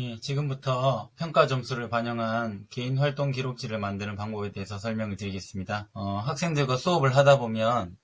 예, 지금부터 평가 점수를 반영한 개인 활동 기록지를 만드는 방법에 대해서 설명을 드리겠습니다. 학생들과 수업을 하다 보면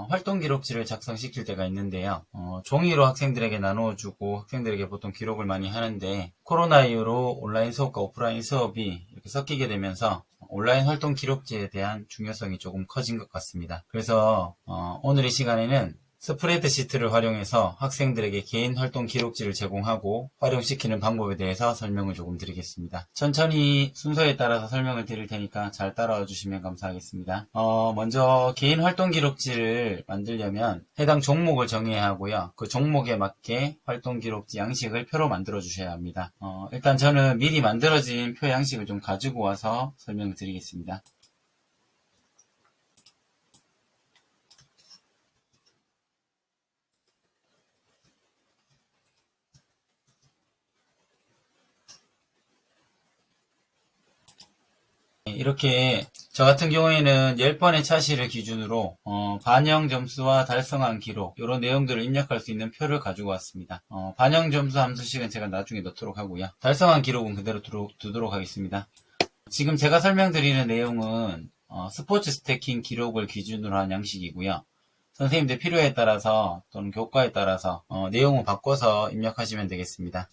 활동 기록지를 작성시킬 때가 있는데요. 종이로 학생들에게 나누어주고 학생들에게 보통 기록을 많이 하는데 코로나 이후로 온라인 수업과 오프라인 수업이 이렇게 섞이게 되면서 온라인 활동 기록지에 대한 중요성이 조금 커진 것 같습니다. 그래서 오늘 이 시간에는 스프레드시트를 활용해서 학생들에게 개인 활동 기록지를 제공하고 활용시키는 방법에 대해서 설명을 조금 드리겠습니다. 천천히 순서에 따라서 설명을 드릴 테니까 잘 따라와 주시면 감사하겠습니다. 먼저 개인 활동 기록지를 만들려면 해당 종목을 정해야 하고요. 그 종목에 맞게 활동 기록지 양식을 표로 만들어 주셔야 합니다. 일단 저는 미리 만들어진 표 양식을 좀 가지고 와서 설명을 드리겠습니다. 이렇게 저 같은 경우에는 10번의 차시를 기준으로 반영 점수와 달성한 기록 이런 내용들을 입력할 수 있는 표를 가지고 왔습니다. 반영 점수 함수식은 제가 나중에 넣도록 하고요. 달성한 기록은 그대로 두도록 하겠습니다. 지금 제가 설명드리는 내용은 스포츠 스태킹 기록을 기준으로 한 양식이고요. 선생님들 필요에 따라서 또는 교과에 따라서 내용을 바꿔서 입력하시면 되겠습니다.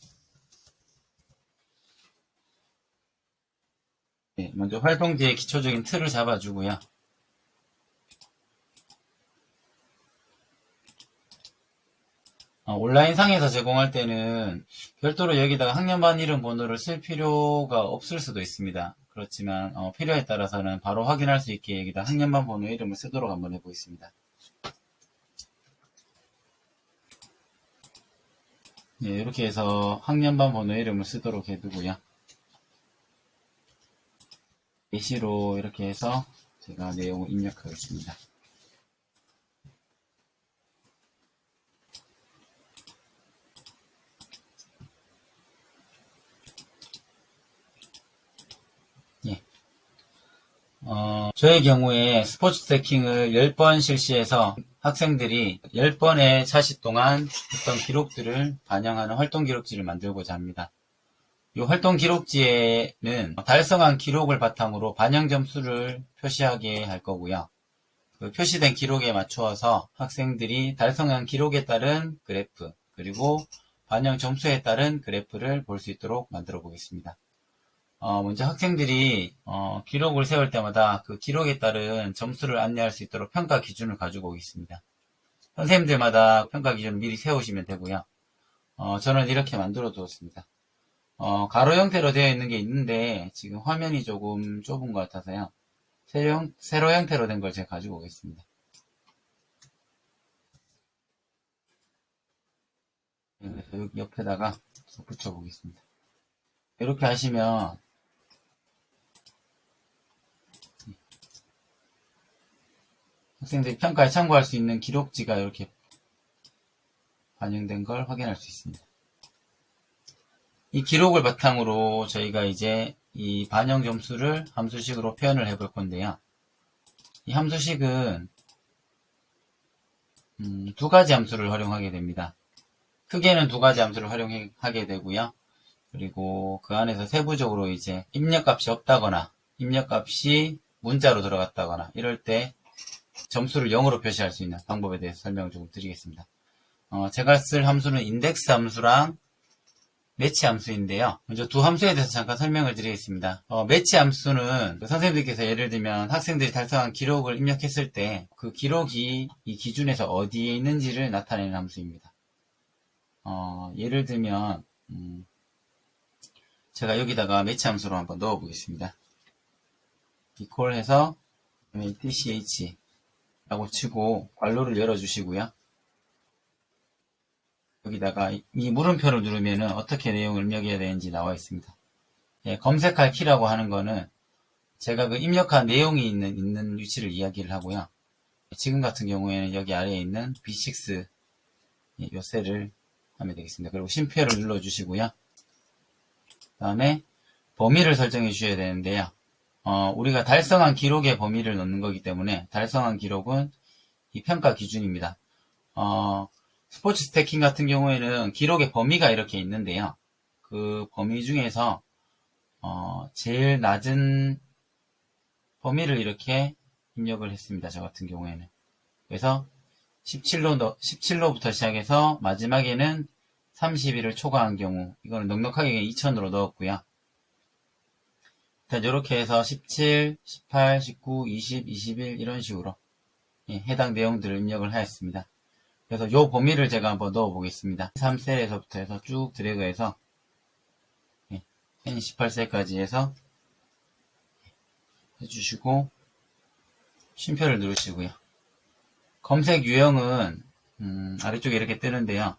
네, 먼저 활동지의 기초적인 틀을 잡아주고요. 온라인상에서 제공할 때는 별도로 여기다가 학년반 이름 번호를 쓸 필요가 없을 수도 있습니다. 그렇지만 필요에 따라서는 바로 확인할 수 있게 여기다 학년반 번호 이름을 쓰도록 한번 해보겠습니다. 네, 이렇게 해서 학년반 번호 이름을 쓰도록 해두고요. 예시로 이렇게 해서 제가 내용을 입력하겠습니다. 예. 저의 경우에 스포츠 스태킹을 10번 실시해서 학생들이 10번의 차시 동안 했던 기록들을 반영하는 활동 기록지를 만들고자 합니다. 이 활동 기록지에는 달성한 기록을 바탕으로 반영 점수를 표시하게 할 거고요. 그 표시된 기록에 맞추어서 학생들이 달성한 기록에 따른 그래프 그리고 반영 점수에 따른 그래프를 볼 수 있도록 만들어 보겠습니다. 먼저 학생들이 기록을 세울 때마다 그 기록에 따른 점수를 안내할 수 있도록 평가 기준을 가지고 오겠습니다. 선생님들마다 평가 기준을 미리 세우시면 되고요. 저는 이렇게 만들어 두었습니다. 가로 형태로 되어 있는 게 있는데 지금 화면이 조금 좁은 것 같아서요. 세로 형태로 된 걸 제가 가지고 오겠습니다. 그래서 여기 옆에다가 붙여 보겠습니다. 이렇게 하시면 학생들이 평가에 참고할 수 있는 기록지가 이렇게 반영된 걸 확인할 수 있습니다. 이 기록을 바탕으로 저희가 이제 이 반영 점수를 함수식으로 표현을 해볼 건데요. 이 함수식은 두 가지 함수를 활용하게 됩니다. 크게는 두 가지 함수를 활용하게 되고요. 그리고 그 안에서 세부적으로 이제 입력값이 없다거나 입력값이 문자로 들어갔다거나 이럴 때 점수를 0으로 표시할 수 있는 방법에 대해서 설명을 조금 드리겠습니다. 제가 쓸 함수는 인덱스 함수랑 매치 함수인데요. 먼저 두 함수에 대해서 잠깐 설명을 드리겠습니다. 매치 함수는 선생님들께서 예를 들면 학생들이 달성한 기록을 입력했을 때 그 기록이 이 기준에서 어디에 있는지를 나타내는 함수입니다. 예를 들면 제가 여기다가 매치 함수로 한번 넣어 보겠습니다. equal 해서 tch 라고 치고 괄호를 열어 주시고요. 여기다가 이 물음표를 누르면은 어떻게 내용을 입력해야 되는지 나와 있습니다. 예, 검색할 키라고 하는 거는 제가 그 입력한 내용이 있는 위치를 이야기를 하고요. 지금 같은 경우에는 여기 아래에 있는 B6 요 셀을 하면 되겠습니다. 그리고 쉼표를 눌러 주시고요. 그 다음에 범위를 설정해 주셔야 되는데요. 우리가 달성한 기록의 범위를 넣는 거기 때문에 달성한 기록은 이 평가 기준입니다. 스포츠 스태킹 같은 경우에는 기록의 범위가 이렇게 있는데요. 그 범위 중에서 제일 낮은 범위를 이렇게 입력을 했습니다. 저 같은 경우에는. 그래서 17로부터 시작해서 마지막에는 31을 초과한 경우, 이거는 넉넉하게 2000으로 넣었고요. 일단 이렇게 해서 17, 18, 19, 20, 21 이런 식으로 해당 내용들을 입력을 하였습니다. 그래서 요 범위를 제가 한번 넣어 보겠습니다. 3셀에서부터 해서 쭉 드래그해서 N18셀까지 해서 해주시고 쉼표를 누르시고요. 검색 유형은 아래쪽에 이렇게 뜨는데요.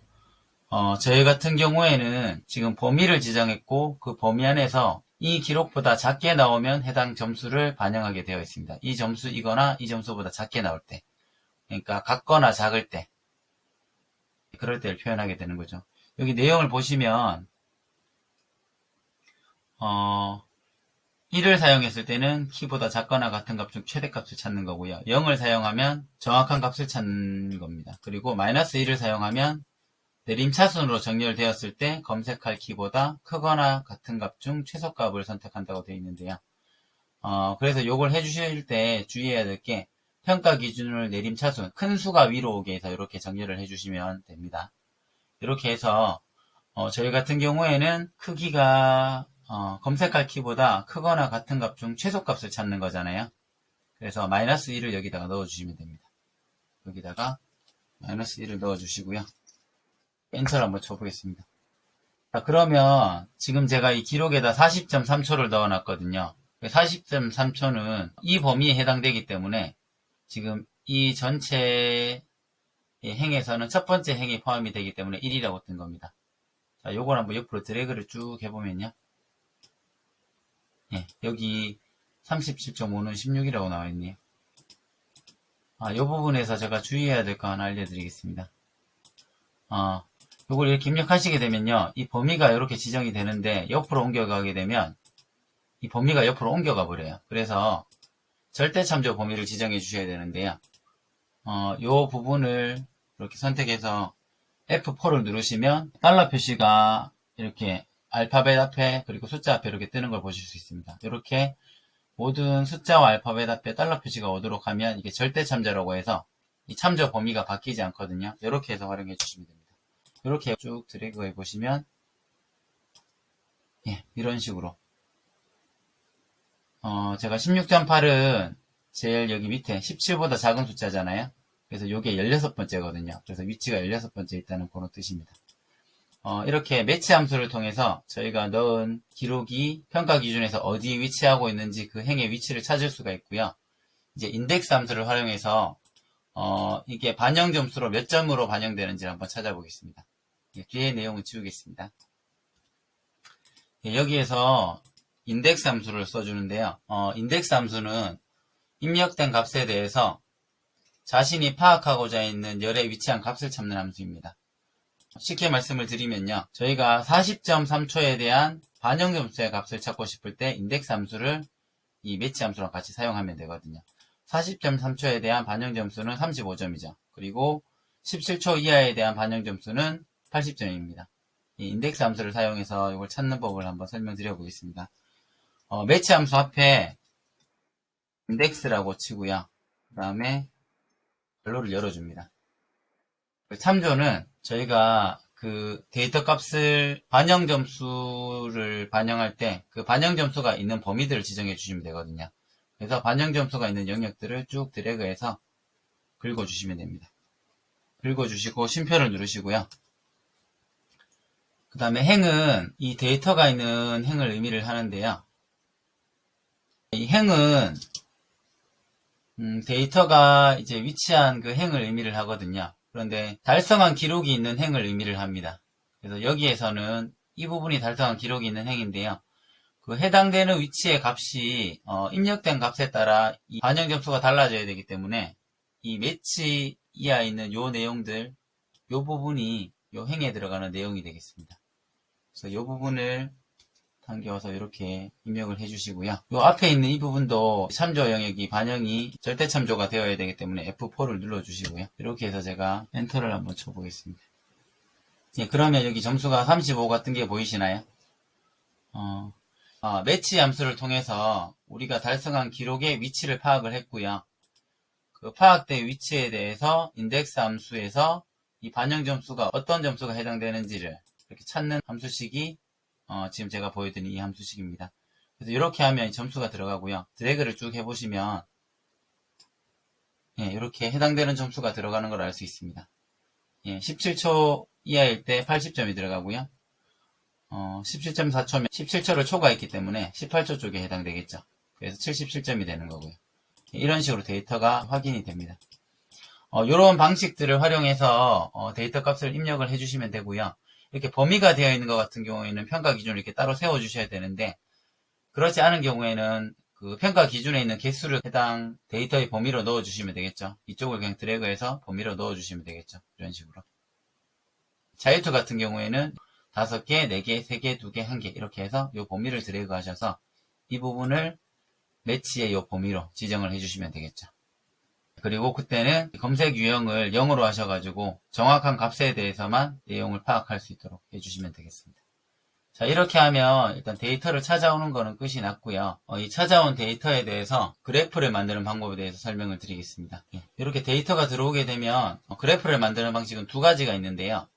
저희 같은 경우에는 지금 범위를 지정했고 그 범위 안에서 이 기록보다 작게 나오면 해당 점수를 반영하게 되어 있습니다. 이 점수이거나 이 점수보다 작게 나올 때, 그러니까 같거나 작을 때, 그럴 때를 표현하게 되는 거죠. 여기 내용을 보시면 1을 사용했을 때는 키보다 작거나 같은 값 중 최대값을 찾는 거고요. 0을 사용하면 정확한 값을 찾는 겁니다. 그리고 마이너스 1을 사용하면 내림차순으로 정렬되었을 때 검색할 키보다 크거나 같은 값 중 최소값을 선택한다고 되어 있는데요. 그래서 요걸 해주실 때 주의해야 될 게 평가 기준을 내림차순, 큰 수가 위로 오게 해서 이렇게 정렬을 해주시면 됩니다. 이렇게 해서 저희 같은 경우에는 크기가 검색할 키보다 크거나 같은 값 중 최소값을 찾는 거잖아요. 그래서 마이너스 1을 여기다가 넣어주시면 됩니다. 여기다가 마이너스 1을 넣어주시고요. 엔터를 한번 쳐보겠습니다. 자, 그러면 지금 제가 이 기록에다 40.3초를 넣어놨거든요. 40.3초는 이 범위에 해당되기 때문에 지금 이 전체 행에서는 첫 번째 행이 포함이 되기 때문에 1이라고 뜬 겁니다. 자, 요걸 한번 옆으로 드래그를 쭉 해보면요. 여기 37.5는 16이라고 나와 있네요. 이 부분에서 제가 주의해야 될 거 하나 알려드리겠습니다. 요걸 이렇게 입력하시게 되면요. 이 범위가 이렇게 지정이 되는데 옆으로 옮겨가게 되면 이 범위가 옆으로 옮겨가 버려요. 그래서 절대참조 범위를 지정해 주셔야 되는데요. 요 부분을 이렇게 선택해서 F4를 누르시면 달러 표시가 이렇게 알파벳 앞에 그리고 숫자 앞에 이렇게 뜨는 걸 보실 수 있습니다. 이렇게 모든 숫자와 알파벳 앞에 달러 표시가 오도록 하면 이게 절대참조라고 해서 이 참조 범위가 바뀌지 않거든요. 이렇게 해서 활용해 주시면 됩니다. 이렇게 쭉 드래그 해 보시면 이런 식으로 제가 16.8은 제일 여기 밑에 17보다 작은 숫자잖아요. 그래서 이게 16번째거든요. 그래서 위치가 16번째 있다는 그런 뜻입니다. 이렇게 매치 함수를 통해서 저희가 넣은 기록이 평가 기준에서 어디에 위치하고 있는지 그 행의 위치를 찾을 수가 있고요. 이제 인덱스 함수를 활용해서 이게 반영 점수로 몇 점으로 반영되는지 한번 찾아보겠습니다. 뒤에 내용을 지우겠습니다. 여기에서 인덱스 함수를 써주는데요. 인덱스 함수는 입력된 값에 대해서 자신이 파악하고자 있는 열에 위치한 값을 찾는 함수입니다. 쉽게 말씀을 드리면요. 저희가 40.3초에 대한 반영 점수의 값을 찾고 싶을 때 인덱스 함수를 이 매치 함수랑 같이 사용하면 되거든요. 40.3초에 대한 반영 점수는 35점이죠. 그리고 17초 이하에 대한 반영 점수는 80점입니다. 이 인덱스 함수를 사용해서 이걸 찾는 법을 한번 설명드려 보겠습니다. 매치 함수 앞에 인덱스라고 치고요. 그 다음에 괄호를 열어줍니다. 참조는 저희가 그 데이터 값을 반영 점수를 반영할 때 그 반영 점수가 있는 범위들을 지정해 주시면 되거든요. 그래서 반영 점수가 있는 영역들을 쭉 드래그해서 긁어주시면 됩니다. 긁어주시고 쉼표를 누르시고요. 그 다음에 행은 이 데이터가 있는 행을 의미를 하는데요. 이 행은 데이터가 이제 위치한 그 행을 의미를 하거든요. 그런데 달성한 기록이 있는 행을 의미를 합니다. 그래서 여기에서는 이 부분이 달성한 기록이 있는 행인데요. 그 해당되는 위치의 값이 입력된 값에 따라 이 반영 점수가 달라져야 되기 때문에 이 매치 이하에 있는 요 내용들, 요 부분이 요 행에 들어가는 내용이 되겠습니다. 그래서 요 부분을 당겨서 이렇게 입력을 해주시고요. 요 앞에 있는 이 부분도 참조 영역이 반영이 절대 참조가 되어야 되기 때문에 F4를 눌러주시고요. 이렇게 해서 제가 엔터를 한번 쳐보겠습니다. 그러면 여기 점수가 35가 뜬 게 보이시나요? 매치 함수를 통해서 우리가 달성한 기록의 위치를 파악을 했고요. 그 파악된 위치에 대해서 인덱스 함수에서 이 반영 점수가 어떤 점수가 해당되는지를 이렇게 찾는 함수식이 지금 제가 보여드린 이 함수식입니다. 그래서 이렇게 하면 점수가 들어가고요. 드래그를 쭉 해보시면 이렇게 해당되는 점수가 들어가는 걸 알 수 있습니다. 17초 이하일 때 80점이 들어가고요. 17.4초면 17초를 초과했기 때문에 18초 쪽에 해당되겠죠. 그래서 77점이 되는 거고요. 이런 식으로 데이터가 확인이 됩니다. 이런 방식들을 활용해서 데이터 값을 입력을 해주시면 되고요. 이렇게 범위가 되어 있는 것 같은 경우에는 평가 기준을 이렇게 따로 세워주셔야 되는데, 그렇지 않은 경우에는 그 평가 기준에 있는 개수를 해당 데이터의 범위로 넣어주시면 되겠죠. 이쪽을 그냥 드래그해서 범위로 넣어주시면 되겠죠. 이런 식으로. 자유투 같은 경우에는 5개, 4개, 3개, 2개, 1개 이렇게 해서 이 범위를 드래그 하셔서 이 부분을 매치의 이 범위로 지정을 해주시면 되겠죠. 그리고 그때는 검색 유형을 0으로 하셔가지고 정확한 값에 대해서만 내용을 파악할 수 있도록 해주시면 되겠습니다. 자, 이렇게 하면 일단 데이터를 찾아오는 거는 끝이 났고요. 이 찾아온 데이터에 대해서 그래프를 만드는 방법에 대해서 설명을 드리겠습니다. 이렇게 데이터가 들어오게 되면 그래프를 만드는 방식은 두 가지가 있는데요.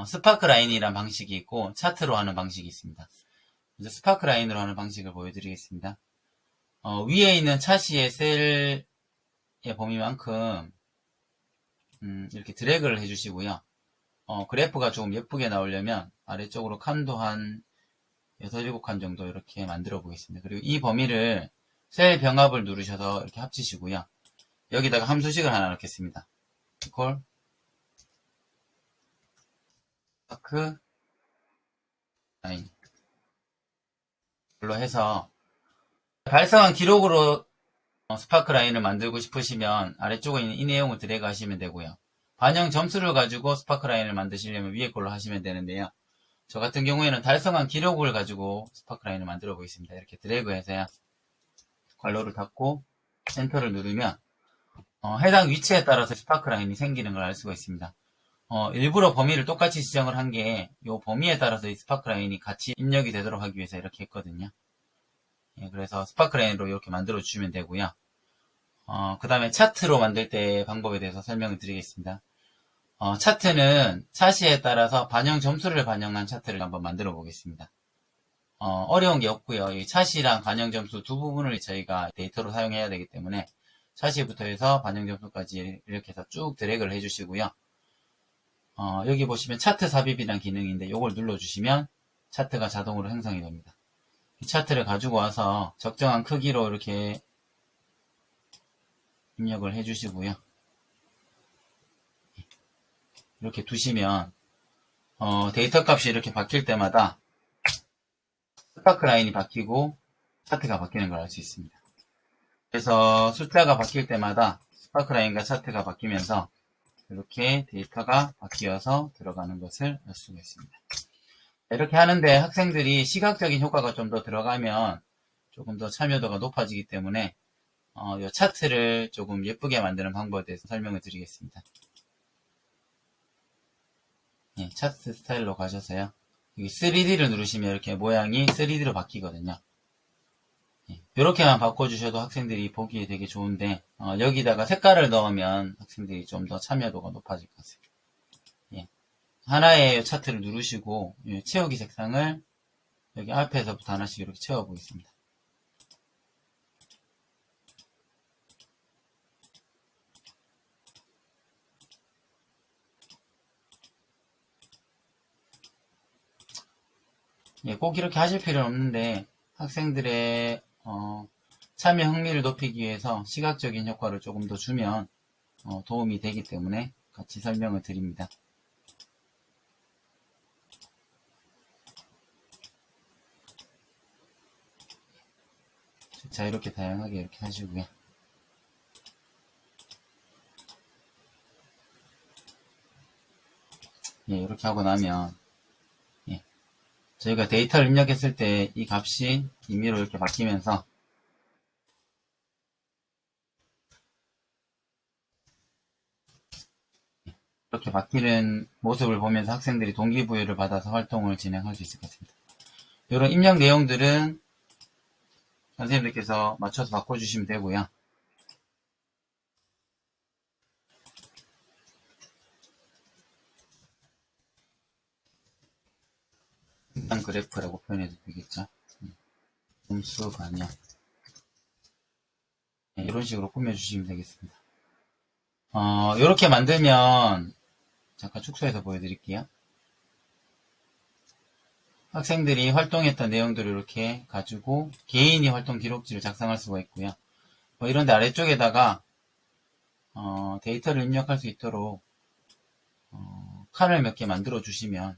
스파크 라인이라는 방식이 있고 차트로 하는 방식이 있습니다. 이제 스파크 라인으로 하는 방식을 보여드리겠습니다. 위에 있는 차시의 셀의 범위만큼 이렇게 드래그를 해주시고요. 그래프가 조금 예쁘게 나오려면 아래쪽으로 칸도 한 6, 7칸 정도 이렇게 만들어 보겠습니다. 그리고 이 범위를 셀 병합을 누르셔서 이렇게 합치시고요. 여기다가 함수식을 하나 넣겠습니다. 이퀄 스파크 라인 이걸로 해서 발생한 기록으로 스파크 라인을 만들고 싶으시면 아래쪽에 있는 이 내용을 드래그 하시면 되고요. 반영 점수를 가지고 스파크 라인을 만드시려면 위에 걸로 하시면 되는데요. 저 같은 경우에는 달성한 기록을 가지고 스파크 라인을 만들어 보겠습니다. 이렇게 드래그 해서요. 괄호를 닫고 엔터를 누르면 해당 위치에 따라서 스파크 라인이 생기는 걸 알 수가 있습니다. 일부러 범위를 똑같이 지정을 한 게 이 범위에 따라서 이 스파크 라인이 같이 입력이 되도록 하기 위해서 이렇게 했거든요. 그래서 스파크 라인으로 이렇게 만들어 주시면 되고요. 그 다음에 차트로 만들 때 방법에 대해서 설명을 드리겠습니다. 차트는 차시에 따라서 반영 점수를 반영한 차트를 한번 만들어 보겠습니다. 어려운 게 없고요. 이 차시랑 반영 점수 두 부분을 저희가 데이터로 사용해야 되기 때문에 차시부터 해서 반영 점수까지 이렇게 해서 쭉 드래그를 해주시고요. 여기 보시면 차트 삽입이라는 기능인데 이걸 눌러주시면 차트가 자동으로 생성이 됩니다. 이 차트를 가지고 와서 적정한 크기로 이렇게 입력을 해주시고요. 이렇게 두시면 데이터 값이 이렇게 바뀔 때마다 스파크 라인이 바뀌고 차트가 바뀌는 걸 알 수 있습니다. 그래서 숫자가 바뀔 때마다 스파크 라인과 차트가 바뀌면서 이렇게 데이터가 바뀌어서 들어가는 것을 알 수가 있습니다. 이렇게 하는데 학생들이 시각적인 효과가 좀 더 들어가면 조금 더 참여도가 높아지기 때문에 이 차트를 조금 예쁘게 만드는 방법에 대해서 설명을 드리겠습니다. 차트 스타일로 가셔서요. 여기 3D를 누르시면 이렇게 모양이 3D로 바뀌거든요. 이렇게만 바꿔주셔도 학생들이 보기에 되게 좋은데 여기다가 색깔을 넣으면 학생들이 좀 더 참여도가 높아질 것 같습니다. 하나의 차트를 누르시고 채우기 색상을 여기 앞에서부터 하나씩 이렇게 채워보겠습니다. 꼭 이렇게 하실 필요는 없는데 학생들의 참여 흥미를 높이기 위해서 시각적인 효과를 조금 더 주면 도움이 되기 때문에 같이 설명을 드립니다. 자, 이렇게 다양하게 이렇게 하시고요. 이렇게 하고 나면 저희가 데이터를 입력했을 때 이 값이 임의로 이렇게 바뀌면서 이렇게 바뀌는 모습을 보면서 학생들이 동기부여를 받아서 활동을 진행할 수 있을 것 같습니다. 이런 입력 내용들은 선생님들께서 맞춰서 바꿔주시면 되고요. 일단 그래프라고 표현해도 되겠죠. 점수 반영. 네, 이런 식으로 꾸며주시면 되겠습니다. 이렇게 만들면 잠깐 축소해서 보여드릴게요. 학생들이 활동했던 내용들을 이렇게 가지고 개인이 활동 기록지를 작성할 수가 있고요. 이런데 아래쪽에다가 데이터를 입력할 수 있도록 칸을 몇 개 만들어 주시면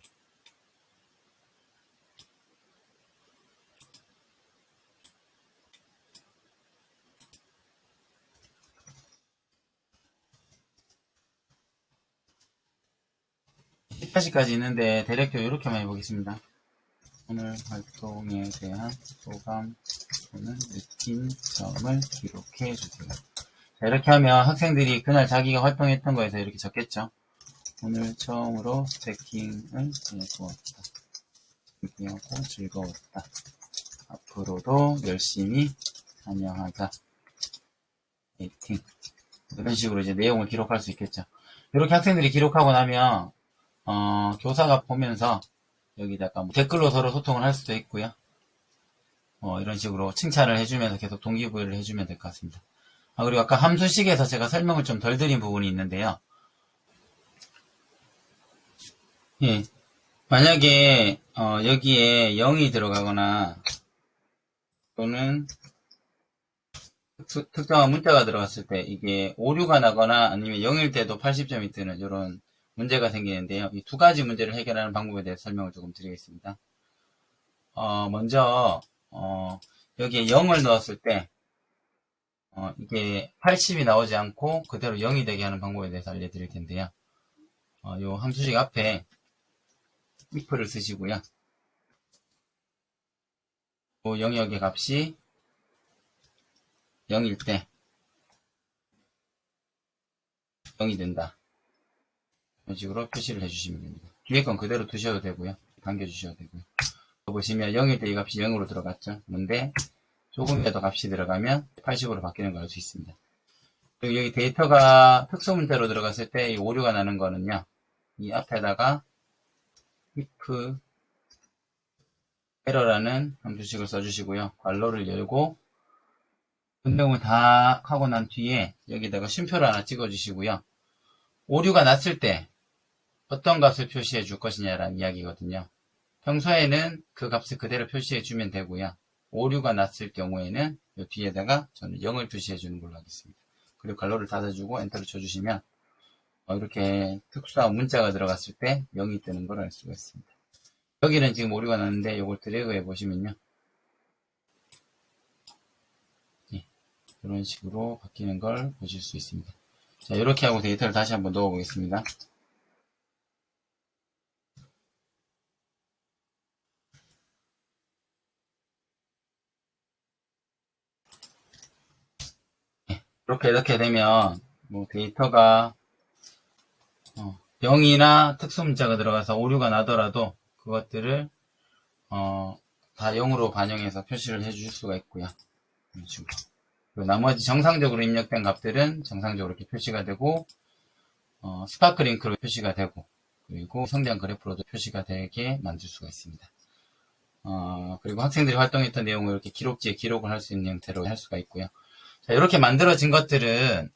까지 있는데 대략적으로 이렇게만 해보겠습니다. 오늘 활동에 대한 소감 또는 느낀 점을 기록해 주세요. 자, 이렇게 하면 학생들이 그날 자기가 활동했던 거에서 이렇게 적겠죠. 오늘 처음으로 스태킹을 해보았다. 신기하고 즐거웠다. 앞으로도 열심히 참여하자. 에이팅. 이런 식으로 이제 내용을 기록할 수 있겠죠. 이렇게 학생들이 기록하고 나면 교사가 보면서 여기다가 뭐 댓글로 서로 소통을 할 수도 있고요. 이런 식으로 칭찬을 해주면서 계속 동기부여를 해주면 될 것 같습니다. 그리고 아까 함수식에서 제가 설명을 좀 덜 드린 부분이 있는데요. 예, 만약에 여기에 0이 들어가거나 또는 특정한 문자가 들어갔을 때 이게 오류가 나거나 아니면 0일 때도 80점이 뜨는 이런 문제가 생기는데요. 이 두 가지 문제를 해결하는 방법에 대해서 설명을 조금 드리겠습니다. 먼저 여기에 0을 넣었을 때 이게 80이 나오지 않고 그대로 0이 되게 하는 방법에 대해서 알려드릴 텐데요. 이 함수식 앞에 if를 쓰시고요. 이 영역의 값이 0일 때 0이 된다. 이런 식으로 표시를 해주시면 됩니다. 뒤에 건 그대로 두셔도 되고요. 당겨주셔도 되고요. 보시면 0일 때 이 값이 0으로 들어갔죠. 근데 조금이라도 값이 들어가면 80으로 바뀌는 걸 알 수 있습니다. 그리고 여기 데이터가 특수 문자로 들어갔을 때 이 오류가 나는 거는요. 이 앞에다가 if error라는 함수식을 써주시고요. 괄호를 열고 그 내용을 다 하고 난 뒤에 여기다가 쉼표를 하나 찍어주시고요. 오류가 났을 때 어떤 값을 표시해 줄 것이냐라는 이야기거든요. 평소에는 그 값을 그대로 표시해 주면 되고요. 오류가 났을 경우에는 이 뒤에다가 저는 0을 표시해 주는 걸로 하겠습니다. 그리고 괄호를 닫아주고 엔터를 쳐주시면 이렇게 특수한 문자가 들어갔을 때 0이 뜨는 걸 알 수가 있습니다. 여기는 지금 오류가 났는데 이걸 드래그 해 보시면요. 네, 이런 식으로 바뀌는 걸 보실 수 있습니다. 자, 이렇게 하고 데이터를 다시 한번 넣어 보겠습니다. 이렇게 되면 뭐 데이터가 0이나 특수문자가 들어가서 오류가 나더라도 그것들을 다 0으로 반영해서 표시를 해줄 수가 있고요. 이런 식으로. 그리고 나머지 정상적으로 입력된 값들은 정상적으로 이렇게 표시가 되고 스파크링크로 표시가 되고 그리고 성장 그래프로도 표시가 되게 만들 수가 있습니다. 그리고 학생들이 활동했던 내용을 이렇게 기록지에 기록을 할 수 있는 형태로 할 수가 있고요. 자, 이렇게 만들어진 것들은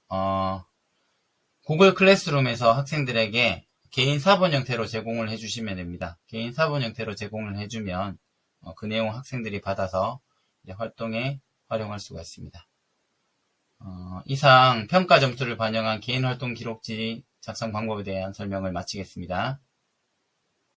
구글 클래스룸에서 학생들에게 개인 사본 형태로 제공을 해주시면 됩니다. 개인 사본 형태로 제공을 해주면 그 내용 학생들이 받아서 이제 활동에 활용할 수가 있습니다. 이상 평가 점수를 반영한 개인 활동 기록지 작성 방법에 대한 설명을 마치겠습니다.